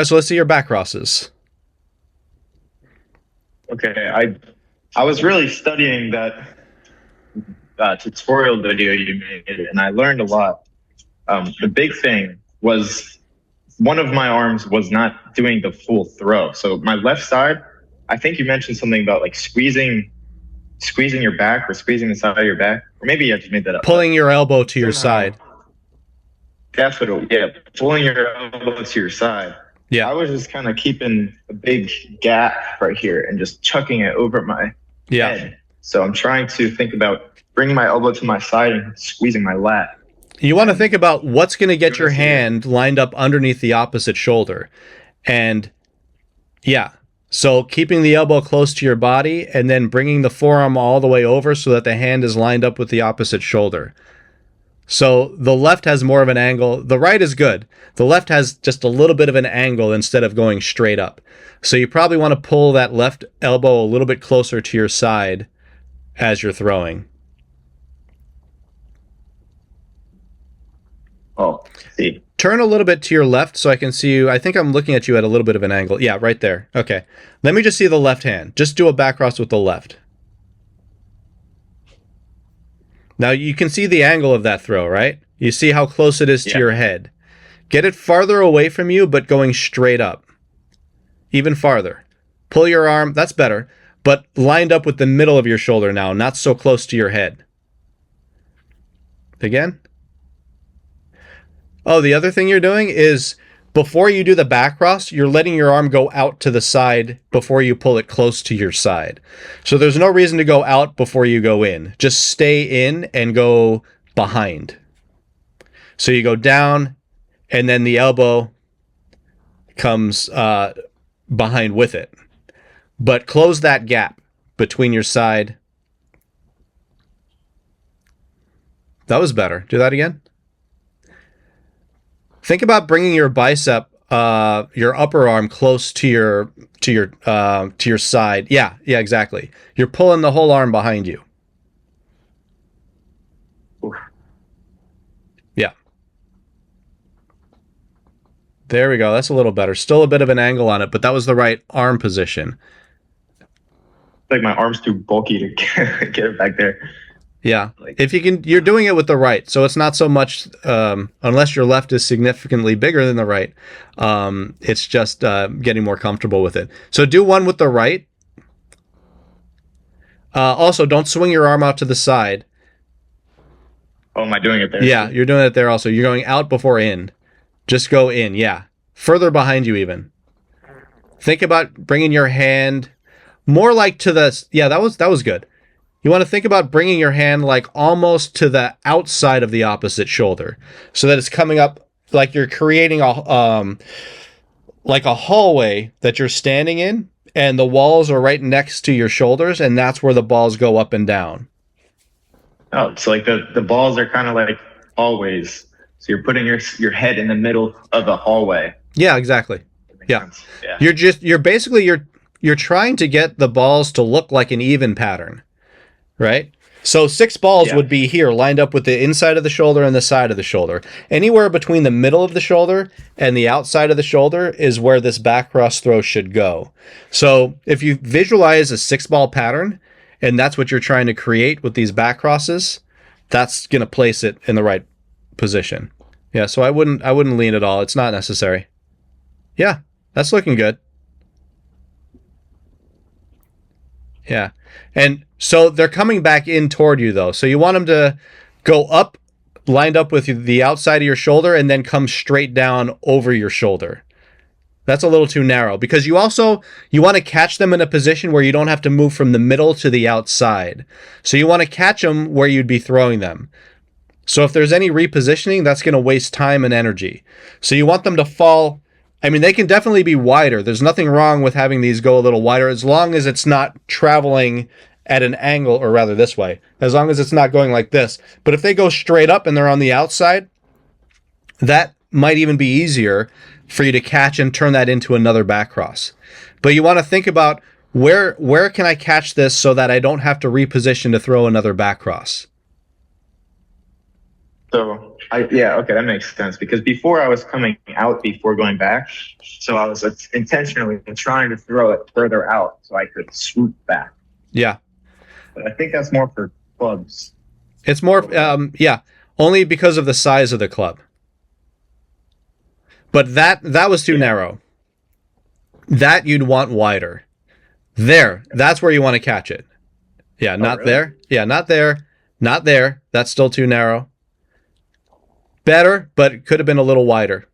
So let's see your back crosses. Okay, I was really studying that tutorial video you made, and I learned a lot. The big thing was one of my arms was not doing the full throw. So my left side, I think you mentioned something about like squeezing your back or squeezing the side of your back, or maybe I just made that up. But Pulling your elbow to your somehow, side. that's what yeah, pulling your elbow to your side. Yeah. I was just kind of keeping a big gap right here and just chucking it over my Yeah. head. So I'm trying to think about bringing my elbow to my side and squeezing my lat. You want to think about what's going to get your Gonna see hand lined up underneath the opposite shoulder. And yeah, so keeping the elbow close to your body and then bringing the forearm all the way over so that the hand is lined up with the opposite shoulder. So the left has more of an angle. The right is good. The left has just a little bit of an angle instead of going straight up. So you probably want to pull that left elbow a little bit closer to your side as you're throwing. Oh, see. Turn a little bit to your left so I can see you. I think I'm looking at you at a little bit of an angle. Yeah, right there. Okay. Let me just see the left hand. Just do a back cross with the left. Now you can see the angle of that throw, right? You see how close it is to your head. Get it farther away from you, but going straight up. Even farther. Pull your arm. That's better. But lined up with the middle of your shoulder now, not so close to your head. Again. Oh, the other thing you're doing is before you do the back cross, you're letting your arm go out to the side before you pull it close to your side. So there's no reason to go out before you go in. Just stay in and go behind. So you go down and then the elbow comes behind with it. But close that gap between your side. That was better. Do that again. Think about bringing your bicep, your upper arm close to your side. Yeah, exactly. You're pulling the whole arm behind you. Yeah. There we go. That's a little better. Still a bit of an angle on it, but that was the right arm position. Like my arm's too bulky to get it back there. Yeah, if you can, you're doing it with the right, so it's not so much, unless your left is significantly bigger than the right, it's just getting more comfortable with it. So do one with the right. Also, don't swing your arm out to the side. Oh, am I doing it there? Yeah, you're doing it there also. You're going out before in. Just go in, yeah. Further behind you even. Think about bringing your hand more like to the, yeah, that was good. You want to think about bringing your hand like almost to the outside of the opposite shoulder so that it's coming up like you're creating a like a hallway that you're standing in and the walls are right next to your shoulders and that's where the balls go up and down. Oh, so like the balls are kind of like hallways. So you're putting your head in the middle of a hallway. Yeah, exactly. Yeah. Yeah. You're trying to get the balls to look like an even pattern. Right? So 6 balls would be here lined up with the inside of the shoulder and the side of the shoulder. Anywhere between the middle of the shoulder and the outside of the shoulder is where this back cross throw should go. So if you visualize a 6-ball pattern and that's what you're trying to create with these back crosses, that's going to place it in the right position. Yeah, so I wouldn't lean at all. It's not necessary. Yeah, that's looking good. Yeah. And so they're coming back in toward you, though. So you want them to go up, lined up with the outside of your shoulder, and then come straight down over your shoulder. That's a little too narrow because you want to catch them in a position where you don't have to move from the middle to the outside. So you want to catch them where you'd be throwing them. So if there's any repositioning, that's going to waste time and energy. So you want them to fall. I mean, they can definitely be wider. There's nothing wrong with having these go a little wider as long as it's not traveling at an angle, or rather this way, as long as it's not going like this. But if they go straight up and they're on the outside, that might even be easier for you to catch and turn that into another back cross. But you want to think about where can I catch this so that I don't have to reposition to throw another back cross? So yeah, okay, that makes sense because before I was coming out before going back, so I was intentionally trying to throw it further out so I could swoop back. Yeah. But I think that's more for clubs. It's more, yeah, only because of the size of the club. But that was too narrow. That you'd want wider. There, that's where you want to catch it. Yeah, not really? there. Yeah, not there. Not there. That's still too narrow. Better, but it could have been a little wider.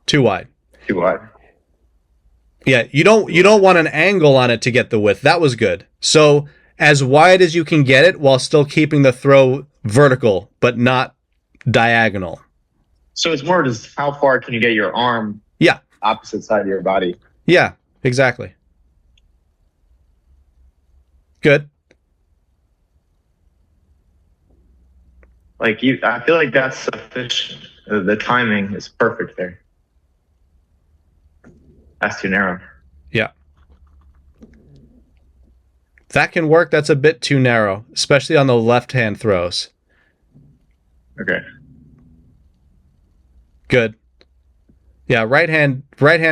Too wide. Too wide. Yeah, you don't want an angle on it to get the width. That was good. So as wide as you can get it while still keeping the throw vertical, but not diagonal. So it's more just how far can you get your arm Yeah. opposite side of your body? Yeah, exactly. Good. Like I feel like that's sufficient. The timing is perfect there. That's too narrow. Yeah. That can work. That's a bit too narrow, especially on the left-hand throws. Okay. Good. Yeah,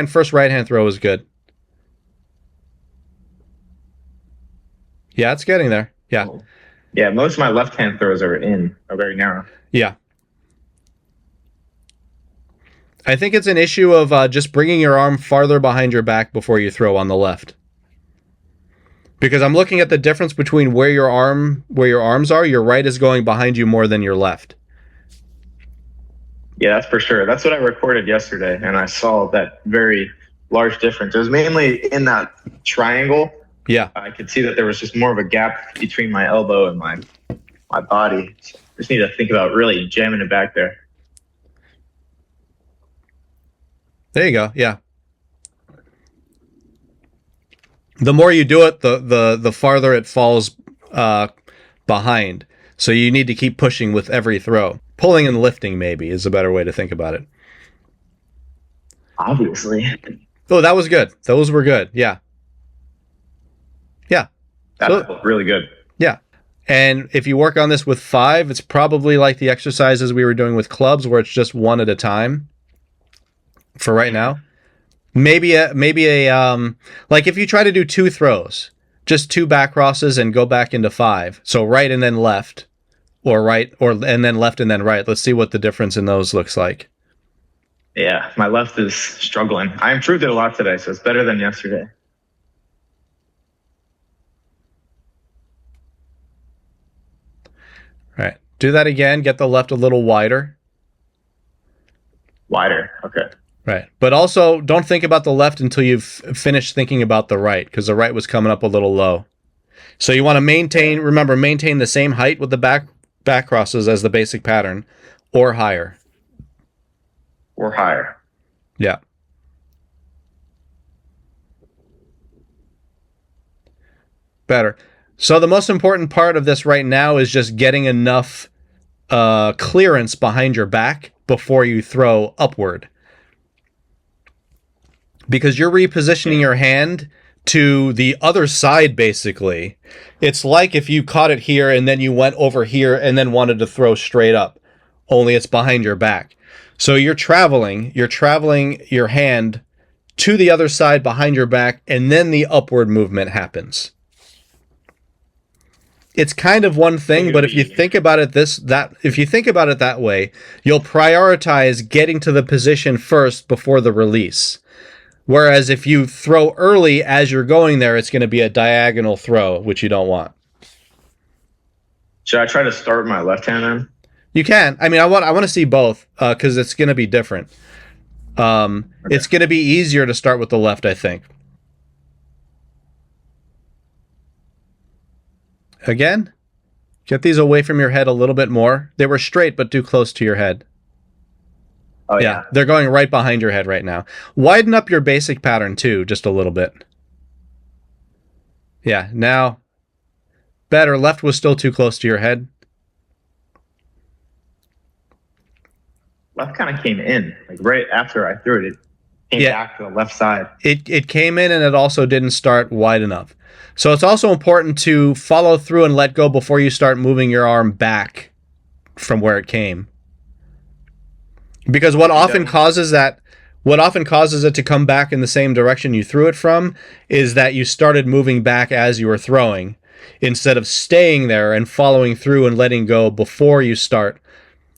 first right hand throw is good. Yeah, it's getting there. Yeah. Yeah, most of my left hand throws are very narrow. Yeah. I think it's an issue of just bringing your arm farther behind your back before you throw on the left. Because I'm looking at the difference between where your arms are. Your right is going behind you more than your left. Yeah, that's for sure. That's what I recorded yesterday, and I saw that very large difference. It was mainly in that triangle. Yeah. I could see that there was just more of a gap between my elbow and my body. Just need to think about really jamming it back there. There you go. Yeah. The more you do it, the farther it falls behind. So you need to keep pushing with every throw. Pulling and lifting maybe is a better way to think about it. Obviously. Oh, that was good. Those were good. Yeah. Yeah. That's really good. Yeah. And if you work on this with 5, it's probably like the exercises we were doing with clubs where it's just one at a time for right now. Maybe a like if you try to do 2 throws, just 2 back crosses and go back into 5. So right and then left, or right and then left and then right. Let's see what the difference in those looks like. Yeah, my left is struggling. I improved it a lot today, so it's better than yesterday. All right. Do that again. Get the left a little wider. Wider. Okay. Right. But also don't think about the left until you've finished thinking about the right, because the right was coming up a little low. So you want to maintain the same height with the back crosses as the basic pattern, or higher. Or higher. Yeah. Better. So the most important part of this right now is just getting enough clearance behind your back before you throw upward. Because you're repositioning your hand to the other side, basically. It's like if you caught it here and then you went over here and then wanted to throw straight up, only it's behind your back. So you're traveling your hand to the other side behind your back, and then the upward movement happens. It's kind of one thing, but if you think about it that way, you'll prioritize getting to the position first before the release. Whereas if you throw early as you're going there, it's going to be a diagonal throw, which you don't want. Should I try to start with my left hand then? You can. I mean, I want to see both because it's going to be different. Okay. It's going to be easier to start with the left, I think. Again, get these away from your head a little bit more. They were straight, but too close to your head. Oh, yeah. They're going right behind your head right now. Widen up your basic pattern, too, just a little bit. Yeah, now, better. Left was still too close to your head. Left kind of came in, like right after I threw it. It came back to the left side. It came in, and it also didn't start wide enough. So it's also important to follow through and let go before you start moving your arm back from where it came. Because what often causes it to come back in the same direction you threw it from is that you started moving back as you were throwing instead of staying there and following through and letting go before you start.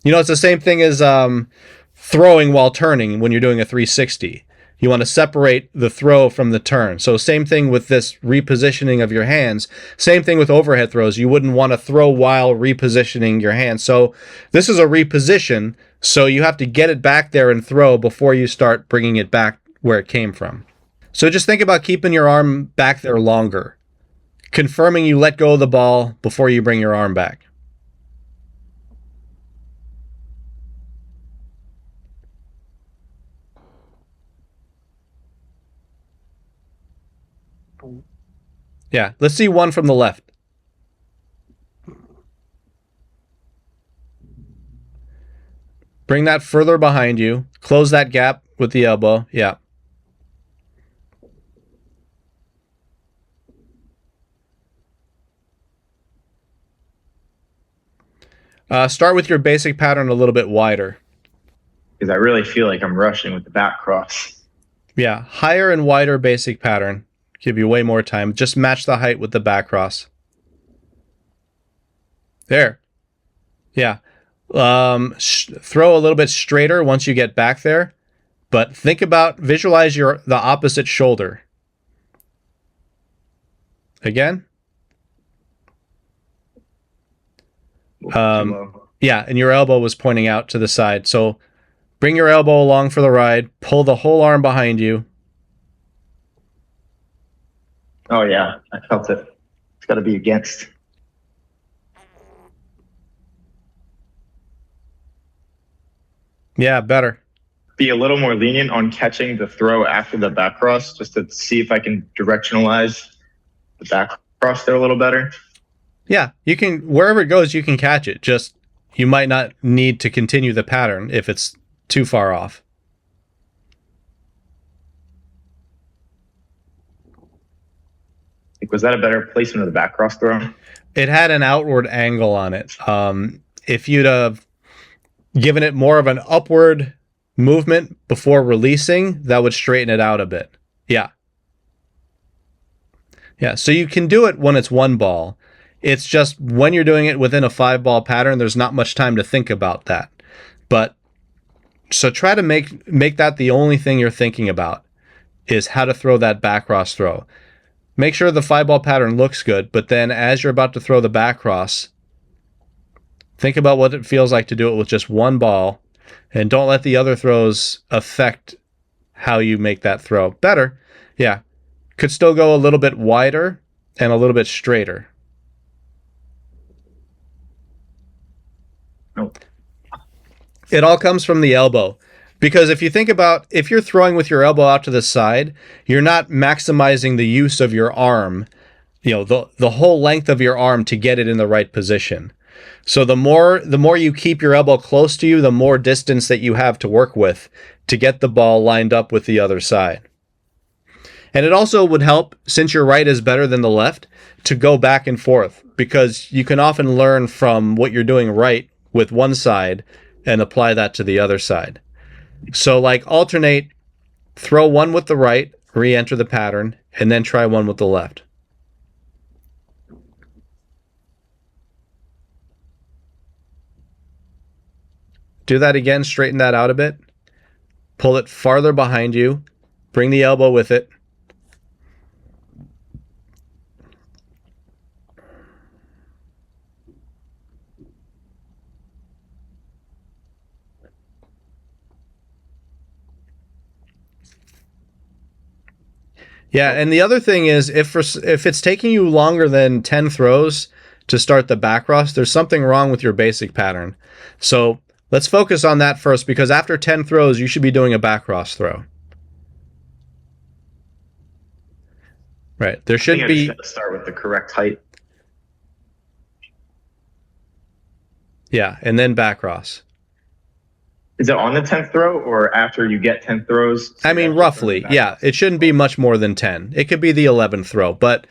You know, it's the same thing as throwing while turning when you're doing a 360. You want to separate the throw from the turn. So same thing with this repositioning of your hands. Same thing with overhead throws. You wouldn't want to throw while repositioning your hands. So this is a reposition. So you have to get it back there and throw before you start bringing it back where it came from. So just think about keeping your arm back there longer. Confirming you let go of the ball before you bring your arm back. Yeah, let's see one from the left. Bring that further behind you. Close that gap with the elbow. Yeah. Start with your basic pattern a little bit wider. Because I really feel like I'm rushing with the back cross. Yeah, higher and wider basic pattern. Give you way more time. Just match the height with the back cross. There. Yeah. Throw a little bit straighter once you get back there, but visualize the opposite shoulder. Again. Yeah, and your elbow was pointing out to the side. So bring your elbow along for the ride. Pull the whole arm behind you. Oh, yeah. I felt it. It's got to be against. Yeah, better. Be a little more lenient on catching the throw after the back cross, just to see if I can directionalize the back cross there a little better. Yeah, you can, wherever it goes, you can catch it. Just, you might not need to continue the pattern if it's too far off. Was that a better placement of the back cross throw? It had an outward angle on it. If you'd have given it more of an upward movement before releasing, that would straighten it out a bit. Yeah. Yeah, so you can do it when it's one ball. It's just when you're doing it within a 5-ball pattern, there's not much time to think about that. But so try to make that the only thing you're thinking about is how to throw that back cross throw. Make sure the 5-ball pattern looks good, but then as you're about to throw the back cross, think about what it feels like to do it with just one ball, and don't let the other throws affect how you make that throw. Better, yeah. Could still go a little bit wider and a little bit straighter. Oh. It all comes from the elbow. Because if you think about, if you're throwing with your elbow out to the side, you're not maximizing the use of your arm, the whole length of your arm to get it in the right position. So the more you keep your elbow close to you, the more distance that you have to work with to get the ball lined up with the other side. And it also would help, since your right is better than the left, to go back and forth, because you can often learn from what you're doing right with one side and apply that to the other side. So like alternate, throw one with the right, re-enter the pattern, and then try one with the left. Do that again, straighten that out a bit. Pull it farther behind you. Bring the elbow with it. Yeah, and the other thing is, if it's taking you longer than 10 throws to start the back cross, there's something wrong with your basic pattern. So let's focus on that first, because after 10 throws, you should be doing a back cross throw. Right. There should be. Start with the correct height. Yeah, and then back cross. Is it on the 10th throw or after you get 10 throws? I mean, roughly, yeah. It shouldn't be much more than 10. It could be the 11th throw, but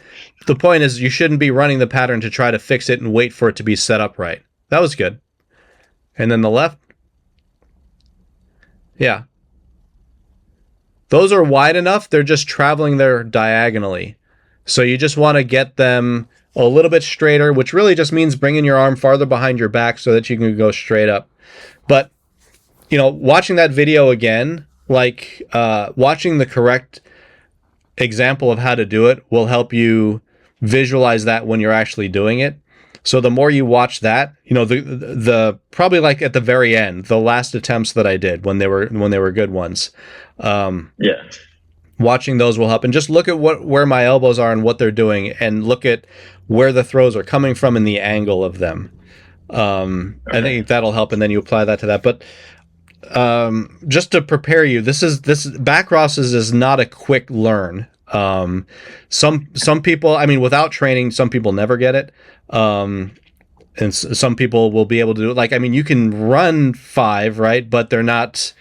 the point is you shouldn't be running the pattern to try to fix it and wait for it to be set up right. That was good. And then the left. Yeah. Those are wide enough. They're just traveling there diagonally. So you just want to get them a little bit straighter, which really just means bringing your arm farther behind your back so that you can go straight up. But, watching that video again, like watching the correct example of how to do it will help you visualize that when you're actually doing it. So the more you watch that, the probably like at the very end, the last attempts that I did when they were good ones, Yeah. watching those will help. And just look at where my elbows are and what they're doing, and look at where the throws are coming from and the angle of them. I think that'll help, and then you apply that to that. But just to prepare you, this Backcrosses is not a quick learn. Some people, I mean, without training, some people never get it. And some people will be able to do it. Like, I mean, you can run 5, right? But they're not,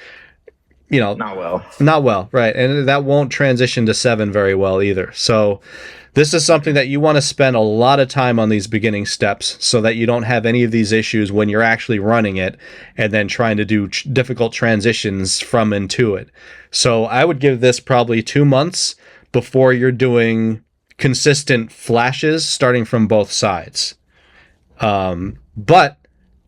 not well, right? And that won't transition to 7 very well either. So this is something that you want to spend a lot of time on, these beginning steps, so that you don't have any of these issues when you're actually running it and then trying to do difficult transitions from and to it. So I would give this probably 2 months before you're doing consistent flashes starting from both sides. But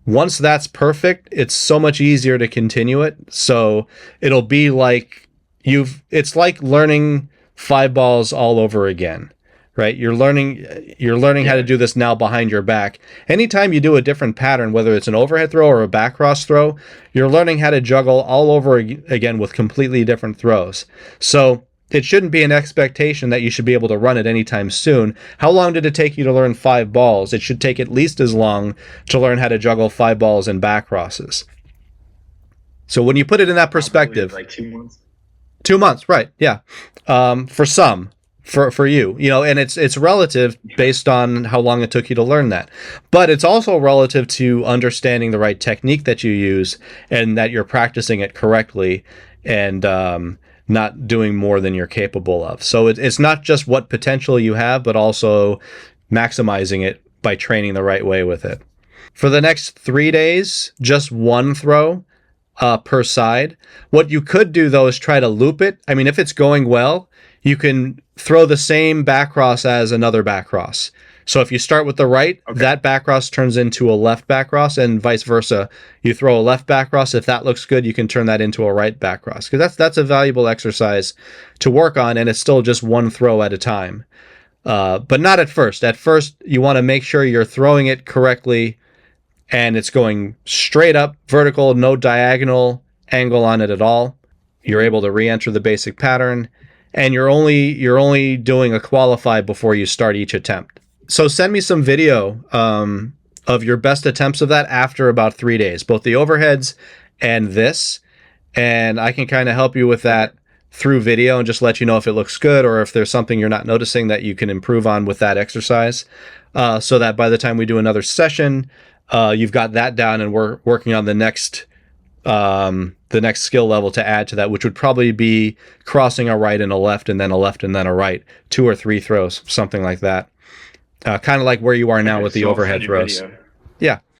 once that's perfect, it's so much easier to continue it. So it'll be like it's like learning 5 balls all over again, right? You're learning how to do this now behind your back. Anytime you do a different pattern, whether it's an overhead throw or a backcross throw, you're learning how to juggle all over again with completely different throws. So it shouldn't be an expectation that you should be able to run it anytime soon. How long did it take you to learn 5 balls? It should take at least as long to learn how to juggle 5 balls in backcrosses. So when you put it in that perspective, like 2 months. 2 months, right? Yeah. For some, for you, and it's relative based on how long it took you to learn that. But it's also relative to understanding the right technique that you use, and that you're practicing it correctly, and not doing more than you're capable of. So it's not just what potential you have, but also maximizing it by training the right way with it. For the next 3 days, just 1 throw per side. What you could do, though, is try to loop it. I mean, if it's going well, you can throw the same backcross as another backcross. So if you start with the right, that backcross turns into a left backcross, and vice versa. You throw a left backcross. If that looks good, you can turn that into a right backcross, because that's a valuable exercise to work on, and it's still just 1 throw at a time. But not at first. At first, you want to make sure you're throwing it correctly, and it's going straight up, vertical, no diagonal angle on it at all. You're able to re-enter the basic pattern, and you're only doing a qualify before you start each attempt. So send me some video of your best attempts of that after about 3 days, both the overheads and this, and I can kind of help you with that through video and just let you know if it looks good, or if there's something you're not noticing that you can improve on with that exercise, so that by the time we do another session, you've got that down, and we're working on the next skill level to add to that, which would probably be crossing a right and a left, and then a left and then a right, 2 or 3 throws, something like that. Kind of like where you are now with the overhead throws. Yeah.